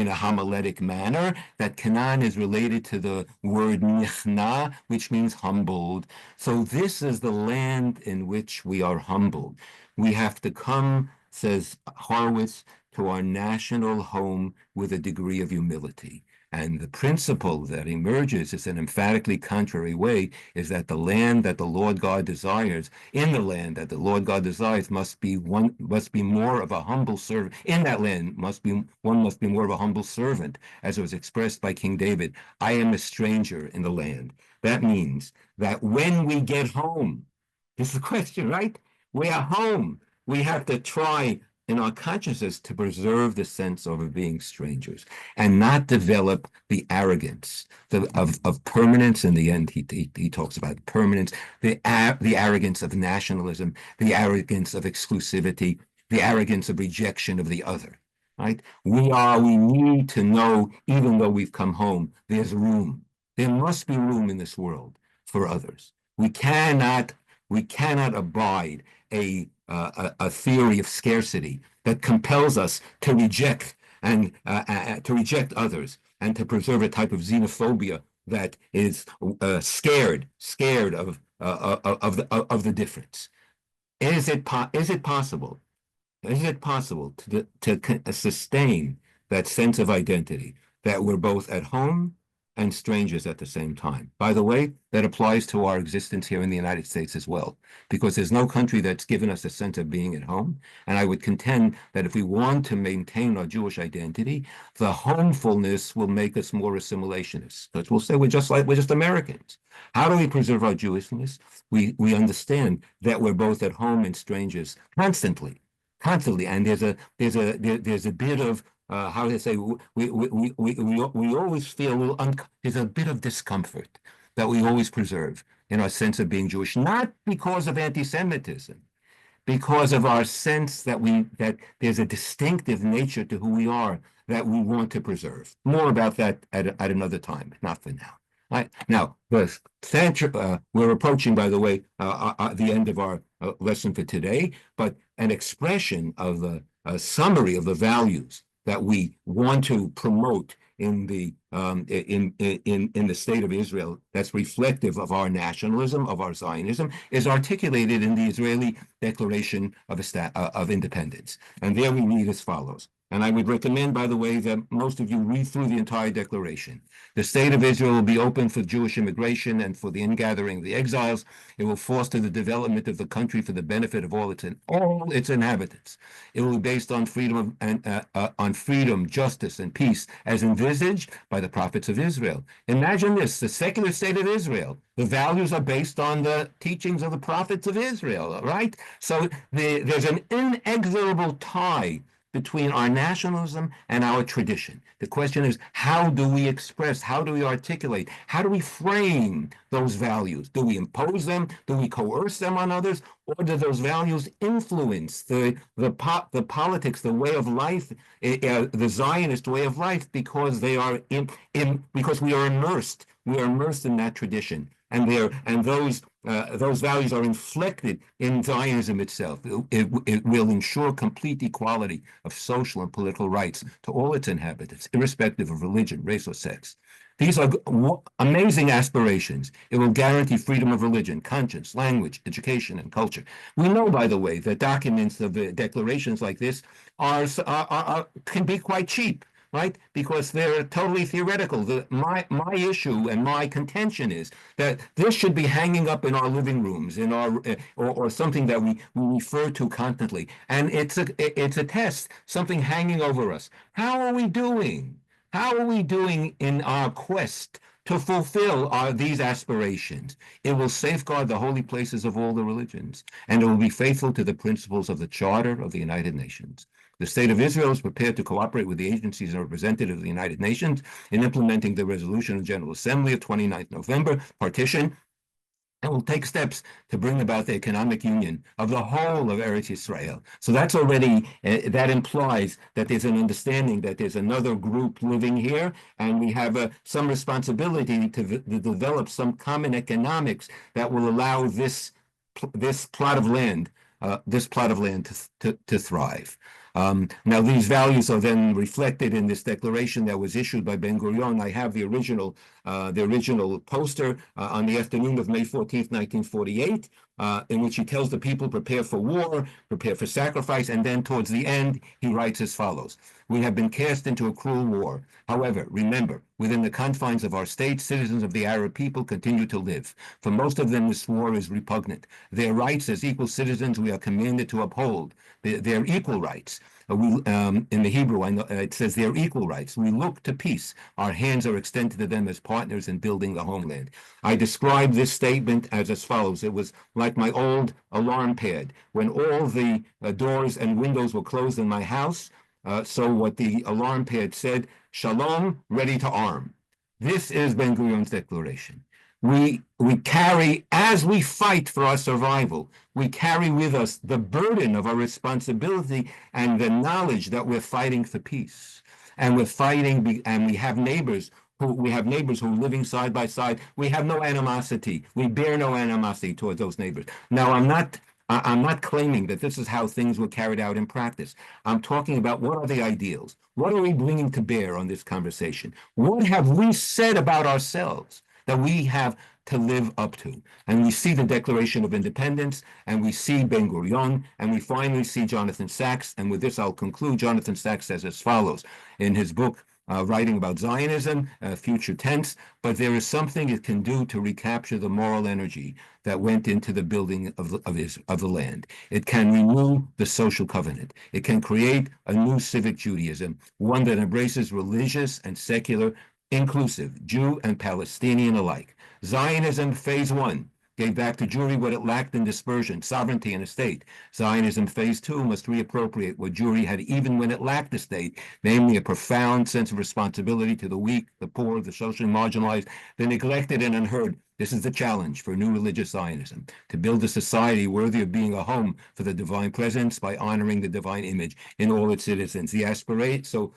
a homiletic manner, that Canaan is related to the word nichna, which means humbled. So this is the land in which we are humbled. We have to come, says Horowitz, to our national home with a degree of humility. And the principle that emerges is an emphatically contrary way, is that the land that the Lord God desires, in the land that the Lord God desires, must be more of a humble servant. In that land one must be more of a humble servant, as it was expressed by King David. I am a stranger in the land. That means that when we get home, this is the question, right? We are home. We have to try in our consciousness to preserve the sense of being strangers and not develop the arrogance of permanence. In the end, he talks about permanence, the arrogance of nationalism, the arrogance of exclusivity, the arrogance of rejection of the other, right? We need to know, even though we've come home, there's room. There must be room in this world for others. We cannot abide a theory of scarcity that compels us to reject others and to preserve a type of xenophobia that is scared of the difference. Is it possible to sustain that sense of identity, that we're both at home and strangers at the same time? By the way, that applies to our existence here in the United States as well, because there's no country that's given us a sense of being at home. And I would contend that if we want to maintain our Jewish identity, the homefulness will make us more assimilationists, because we'll say we're just Americans. How do we preserve our Jewishness? We understand that we're both at home and strangers constantly, and there's a bit of how do I say, we always feel a little, there's a bit of discomfort that we always preserve in our sense of being Jewish, not because of anti-Semitism, because of our sense that there's a distinctive nature to who we are that we want to preserve. More about that at another time, not for now. Right. Now, we're approaching, by the way, the end of our lesson for today, but an expression of a summary of the values that we want to promote in the state of Israel, that's reflective of our nationalism, of our Zionism, is articulated in the Israeli Declaration of Independence. And there we read as follows. And I would recommend, by the way, that most of you read through the entire declaration. The state of Israel will be open for Jewish immigration and for the ingathering of the exiles. It will foster the development of the country for the benefit of all its inhabitants. It will be based on freedom on freedom, justice, and peace, as envisaged by the prophets of Israel. Imagine this: the secular state of Israel. The values are based on the teachings of the prophets of Israel, right? So there's an inexorable tie between our nationalism and our tradition. The question is, how do we express, how do we articulate, how do we frame those values? Do we impose them? Do we coerce them on others? Or do those values influence the politics, the way of life, the Zionist way of life, because they are because we are immersed in that tradition, and those values are inflected in Zionism itself. It will ensure complete equality of social and political rights to all its inhabitants, irrespective of religion, race, or sex. These are amazing aspirations. It will guarantee freedom of religion, conscience, language, education, and culture. We know, by the way, that documents of declarations like this can be quite cheap. right? Because they're totally theoretical. My issue and my contention is that this should be hanging up in our living rooms, in our or something that we refer to constantly. And it's a test, something hanging over us. How are we doing? How are we doing in our quest to fulfill these aspirations? It will safeguard the holy places of all the religions, and it will be faithful to the principles of the Charter of the United Nations. The State of Israel is prepared to cooperate with the agencies and representatives of the United Nations in implementing the resolution of the General Assembly of 29th November, partition, and will take steps to bring about the economic union of the whole of Eretz Israel. So that's already, that implies that there's an understanding that there's another group living here, and we have some responsibility to develop some common economics that will allow this plot of land to thrive. Now, these values are then reflected in this declaration that was issued by Ben-Gurion. I have the original poster on the afternoon of May 14th, 1948, in which he tells the people, prepare for war, prepare for sacrifice, and then towards the end, he writes as follows. We have been cast into a cruel war. However, remember, within the confines of our state, citizens of the Arab people continue to live. For most of them, this war is repugnant. Their rights as equal citizens we are commanded to uphold. Their equal rights. In the Hebrew, it says their equal rights. We look to peace. Our hands are extended to them as partners in building the homeland. I describe this statement as follows. It was like my old alarm pad. When all the doors and windows were closed in my house, so what the alarm pad said, Shalom, ready to arm. This is Ben-Gurion's declaration. We carry, as we fight for our survival, we carry with us the burden of our responsibility and the knowledge that we're fighting for peace. And we're fighting, and we have neighbors who are living side by side. We have no animosity. We bear no animosity towards those neighbors. Now, I'm not claiming that this is how things were carried out in practice. I'm talking about what are the ideals? What are we bringing to bear on this conversation? What have we said about ourselves that we have to live up to? And we see the Declaration of Independence, and we see Ben-Gurion, and we finally see Jonathan Sacks. And with this, I'll conclude. Jonathan Sacks says as follows in his book, writing about Zionism, future tense, but there is something it can do to recapture the moral energy that went into the building of the land. It can renew the social covenant. It can create a new civic Judaism, one that embraces religious and secular, inclusive, Jew and Palestinian alike. Zionism phase 1 gave back to Jewry what it lacked in dispersion, sovereignty, and a state. Zionism phase 2 must reappropriate what Jewry had even when it lacked a state, namely a profound sense of responsibility to the weak, the poor, the socially marginalized, the neglected and unheard. This is the challenge for new religious Zionism, to build a society worthy of being a home for the divine presence by honoring the divine image in all its citizens. The aspirate. So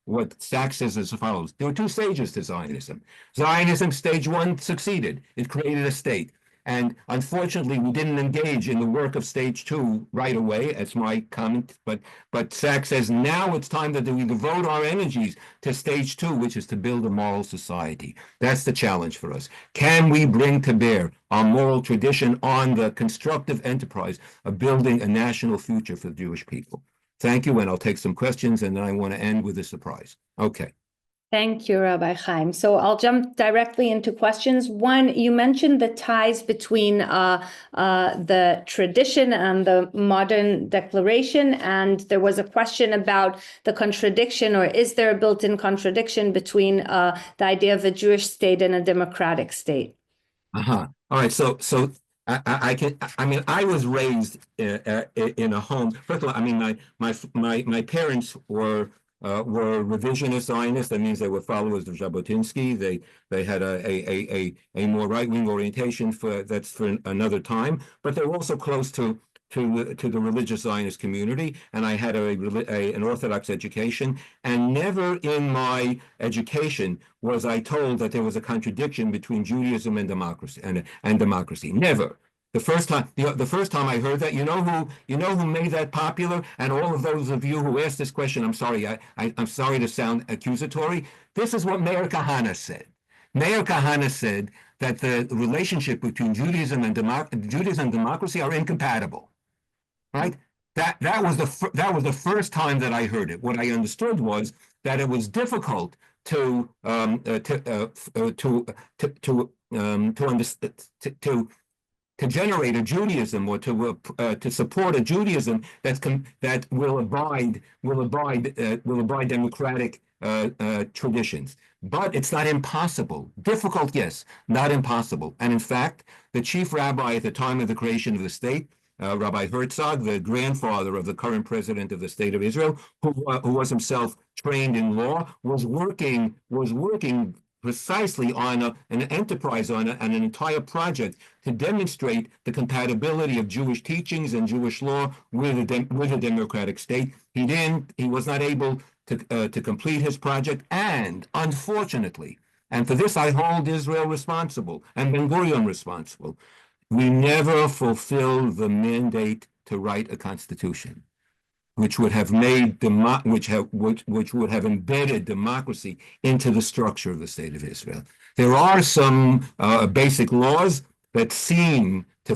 what Sacks says is as follows. There were 2 stages to Zionism. Zionism stage 1 succeeded. It created a state. And unfortunately, we didn't engage in the work of stage 2 right away. That's my comment. But Sacks says now it's time that we devote our energies to stage 2, which is to build a moral society. That's the challenge for us. Can we bring to bear our moral tradition on the constructive enterprise of building a national future for the Jewish people? Thank you, and I'll take some questions, and then I want to end with a surprise. Okay. Thank you, Rabbi Chaim. So I'll jump directly into questions. One, you mentioned the ties between the tradition and the modern declaration, and there was a question about the contradiction, or is there a built-in contradiction between the idea of a Jewish state and a democratic state? All right. So I was raised in a home. First of all, I mean, my parents were revisionist Zionists. That means they were followers of Jabotinsky. They had a more right-wing orientation that's for another time, but they're also close to the religious Zionist community, and I had an Orthodox education, and never in my education was I told that there was a contradiction between Judaism and democracy and democracy. Never. The first time I heard that, you know who made that popular? And all of those of you who asked this question, I'm sorry, I'm sorry to sound accusatory. This is what Meir Kahane said. Meir Kahane said that the relationship between Judaism and democracy are incompatible. Right? That was the first time that I heard it. What I understood was that it was difficult to understand to generate a Judaism or to support a Judaism that will abide democratic traditions. But it's not impossible. Difficult, yes, not impossible. And in fact, the chief rabbi at the time of the creation of the state, Rabbi Herzog, the grandfather of the current president of the state of Israel, who was himself trained in law, was working precisely on an enterprise, on an entire project to demonstrate the compatibility of Jewish teachings and Jewish law with a democratic state. He was not able to complete his project, and unfortunately, and for this I hold Israel responsible and Ben-Gurion responsible, we never fulfilled the mandate to write a constitution, which would have made which would have embedded democracy into the structure of the state of Israel. There are some basic laws that seem to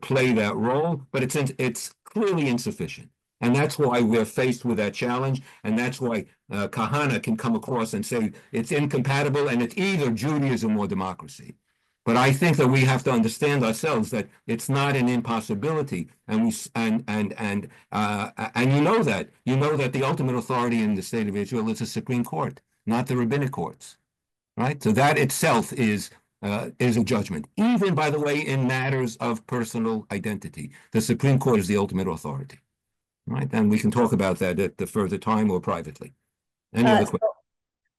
play that role, but it's clearly insufficient. And that's why we're faced with that challenge, and that's why Kahana can come across and say it's incompatible and it's either Judaism or democracy. But I think that we have to understand ourselves that it's not an impossibility, and you know that the ultimate authority in the state of Israel is the Supreme Court, not the rabbinic courts, right? So that itself is a judgment. Even, by the way, in matters of personal identity, the Supreme Court is the ultimate authority, right? And we can talk about that at the further time or privately. Any other questions?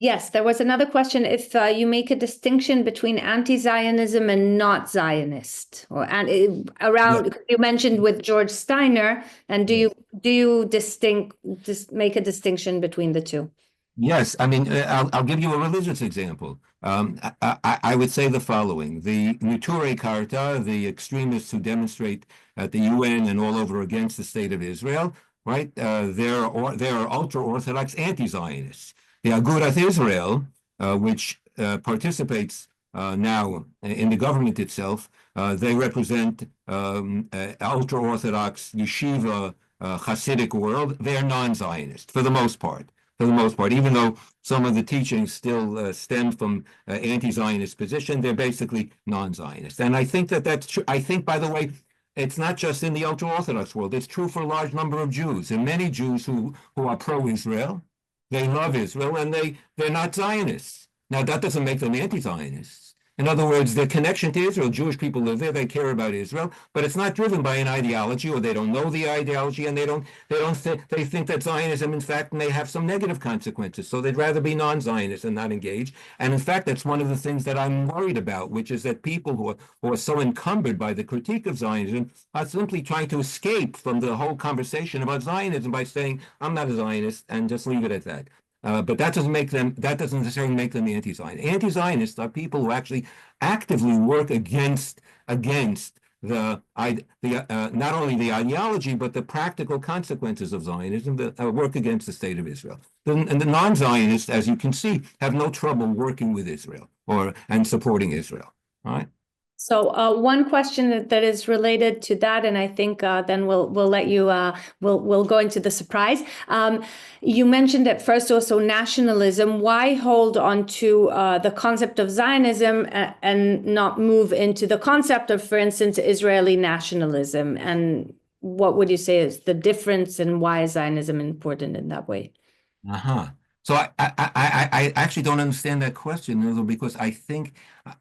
Yes, there was another question. If you make a distinction between anti-Zionism and not Zionist, you mentioned with George Steiner, and do you make a distinction between the two? Yes, I mean, I'll give you a religious example. I would say the following: the Neturei Karta, the extremists who demonstrate at the UN and all over against the state of Israel, right? They're ultra-Orthodox anti-Zionists. The Agudath Israel, which participates now in the government itself, they represent ultra-Orthodox yeshiva Hasidic world. They're non-Zionist for the most part. Even though some of the teachings still stem from anti-Zionist position, they're basically non-Zionist. And I think that's true. I think, by the way, it's not just in the ultra-Orthodox world. It's true for a large number of Jews. And many Jews who are pro-Israel, they love Israel, and they're not Zionists. Now, that doesn't make them anti-Zionists. In other words, their connection to Israel, Jewish people live there, they care about Israel, but it's not driven by an ideology, or they don't know the ideology, and they think that Zionism, in fact, may have some negative consequences. So they'd rather be non-Zionist and not engaged. And in fact, that's one of the things that I'm worried about, which is that people who are so encumbered by the critique of Zionism are simply trying to escape from the whole conversation about Zionism by saying, I'm not a Zionist, and just leave it at that. But that doesn't necessarily make them anti-Zionist. Anti-Zionists are people who actually actively work against not only the ideology, but the practical consequences of Zionism, that work against the state of Israel. And the non-Zionists, as you can see, have no trouble working with Israel and supporting Israel. All right. So one question that is related to that, and I think then we'll let you we'll go into the surprise. You mentioned at first also nationalism. Why hold on to the concept of Zionism and not move into the concept of, for instance, Israeli nationalism? And what would you say is the difference, and why is Zionism important in that way? So I actually don't understand that question, because I think,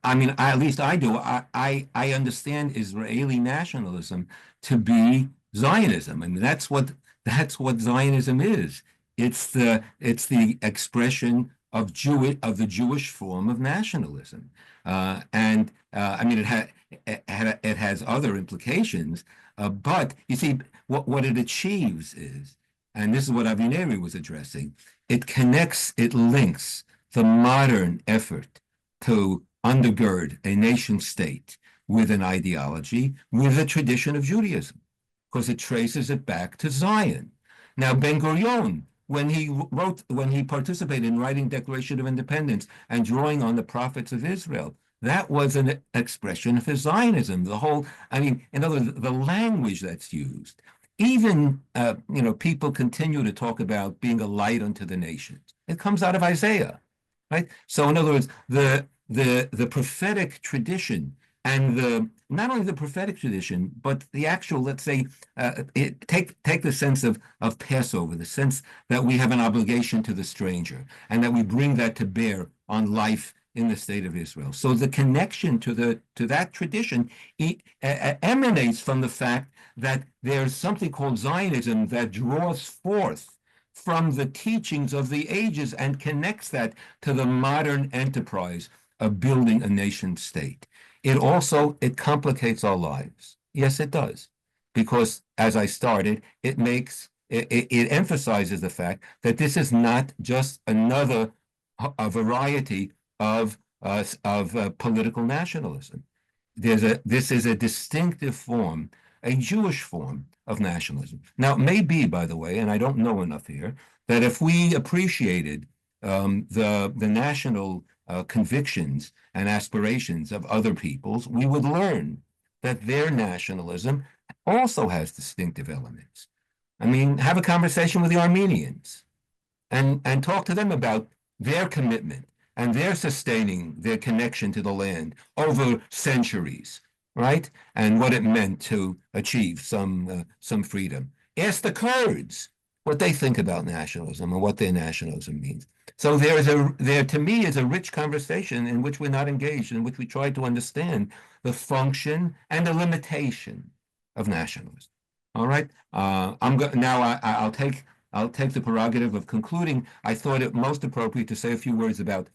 I mean, at least I do. I understand Israeli nationalism to be Zionism, and that's what Zionism is. It's the expression of the Jewish form of nationalism, and I mean, it has other implications, but you see, what it achieves is, and this is what Avineri was addressing, it links the modern effort to undergird a nation state with an ideology, with a tradition of Judaism, because it traces it back to Zion. Now, Ben-Gurion, when he participated in writing Declaration of Independence and drawing on the prophets of Israel, that was an expression of his Zionism. In other words, the language that's used even people continue to talk about being a light unto the nations. It comes out of Isaiah, right? So in other words, the prophetic tradition and not only the prophetic tradition, but the actual, let's say, take the sense of Passover, the sense that we have an obligation to the stranger, and that we bring that to bear on life in the state of Israel. So the connection to that tradition emanates from the fact that there's something called Zionism that draws forth from the teachings of the ages and connects that to the modern enterprise of building a nation state. It complicates our lives. Yes, it does. Because as I started, it emphasizes the fact that this is not just a variety of political nationalism. This is a distinctive form, a Jewish form of nationalism. Now, it may be, by the way, and I don't know enough here, that if we appreciated the national convictions and aspirations of other peoples, we would learn that their nationalism also has distinctive elements. I mean, have a conversation with the Armenians and talk to them about their commitment and their sustaining their connection to the land over centuries, right? And what it meant to achieve some freedom. Ask the Kurds what they think about nationalism and what their nationalism means. So there to me is a rich conversation in which we're not engaged, in which we try to understand the function and the limitation of nationalism. All right. I'll take the prerogative of concluding. I thought it most appropriate to say a few words about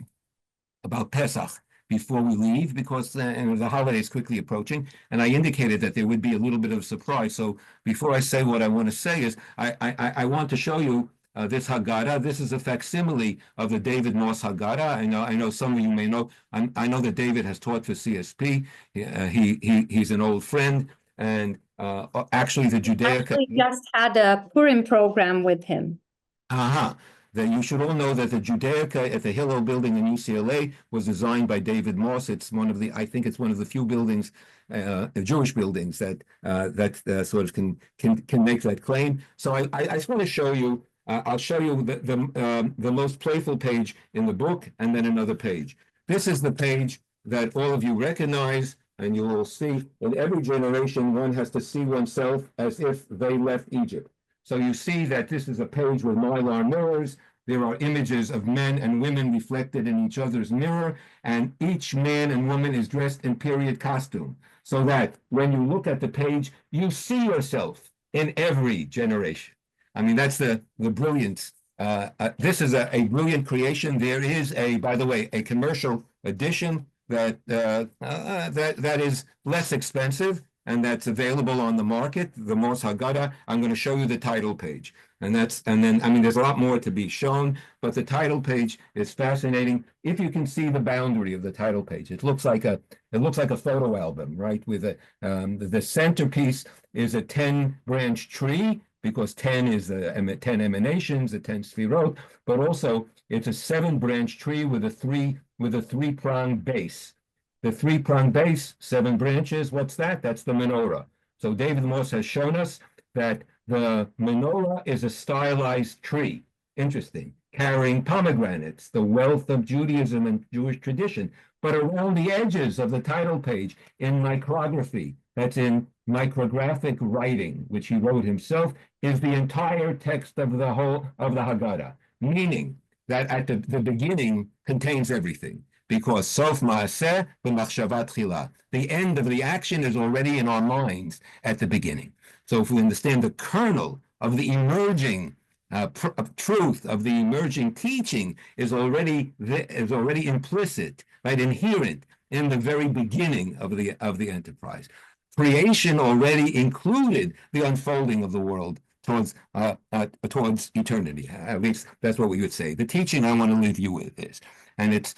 Pesach before we leave, because the holiday is quickly approaching, and I indicated that there would be a little bit of surprise. So before I say what I want to say is, I want to show you this Haggadah. This is a facsimile of the David Moss Haggadah. I know some of you may know. I know that David has taught for CSP. He's an old friend, and actually the Judaica. We just had a Purim program with him. That you should all know that the Judaica at the Hillel building in UCLA was designed by David Moss. It's I think it's one of the few buildings, Jewish buildings that sort of can make that claim. So I just want to show you. I'll show you the most playful page in the book, and then another page. This is the page that all of you recognize, and you will see in every generation one has to see oneself as if they left Egypt. So you see that this is a page with mylar mirrors. There are images of men and women reflected in each other's mirror, and each man and woman is dressed in period costume, so that when you look at the page, you see yourself in every generation. I mean, that's the brilliance. This is a brilliant creation. There is by the way, a commercial edition that is less expensive, and that's available on the market, the Moss Haggadah. I'm going to show you the title page. And then, I mean, there's a lot more to be shown, but the title page is fascinating. If you can see the boundary of the title page, it looks like a photo album, right? With the centerpiece is a 10-branch tree, because 10 is the 10 emanations, the 10 sfirot, but also it's a 7-branch tree with a three-pronged base. The three-pronged base, 7 branches, what's that? That's the menorah. So David Moss has shown us that the menorah is a stylized tree. Interesting. Carrying pomegranates, the wealth of Judaism and Jewish tradition. But around the edges of the title page, in micrography, that's in micrographic writing, which he wrote himself, is the entire text of the Haggadah, meaning that at the beginning contains everything. Because sof ma'aseh b'machshavat chila, the end of the action is already in our minds at the beginning. So if we understand the kernel of the emerging truth, of the emerging teaching, is already implicit, right, inherent in the very beginning of the enterprise. Creation already included the unfolding of the world towards eternity. At least that's what we would say. The teaching I want to leave you with is, and it's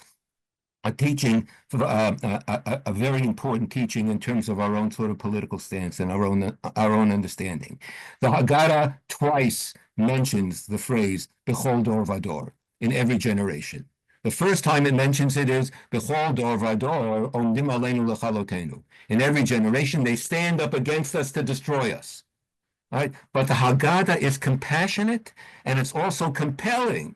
a teaching, a very important teaching in terms of our own sort of political stance and our own understanding. The Haggadah twice mentions the phrase "Bechol dor vador" in every generation. The first time it mentions it is "Bechol dor vador omdim aleinu lechalotenu." In every generation, they stand up against us to destroy us. right? But the Haggadah is compassionate and it's also compelling.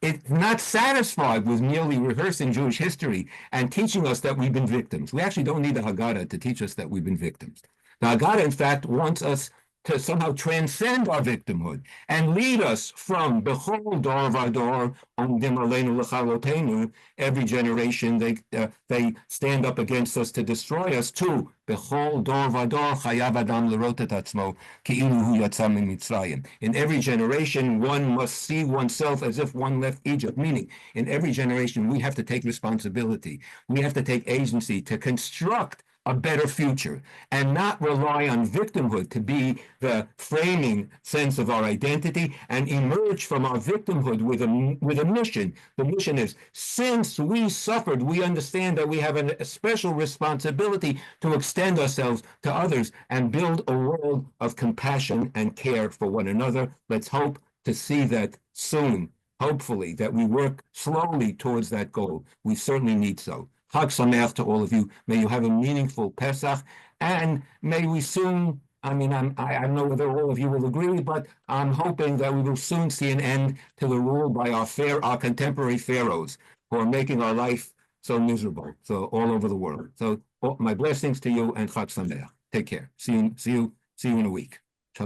It's not satisfied with merely rehearsing Jewish history and teaching us that we've been victims. We actually don't need the Haggadah to teach us that we've been victims. The Haggadah, in fact, wants us to somehow transcend our victimhood and lead us from Bechol Dor Vador Omdim Aleinu Lechalotenu, every generation they stand up against us to destroy us, to Bechol Dor Vador Chayav Adam Lerot et Atzmo Ki'ilu Hu Yatza Min Mitzrayim. In every generation, one must see oneself as if one left Egypt, meaning in every generation, we have to take responsibility. We have to take agency to construct a better future and not rely on victimhood to be the framing sense of our identity and emerge from our victimhood with a mission. The mission is, since we suffered, we understand that we have a special responsibility to extend ourselves to others and build a world of compassion and care for one another. Let's hope to see that soon. Hopefully that we work slowly towards that goal. We certainly need so. Chag Sameach to all of you. May you have a meaningful Pesach, and may we soon, I don't know whether all of you will agree, but I'm hoping that we will soon see an end to the rule by our contemporary pharaohs who are making our life so miserable, so all over the world. So my blessings to you and Chag Sameach. Take care. See you in a week.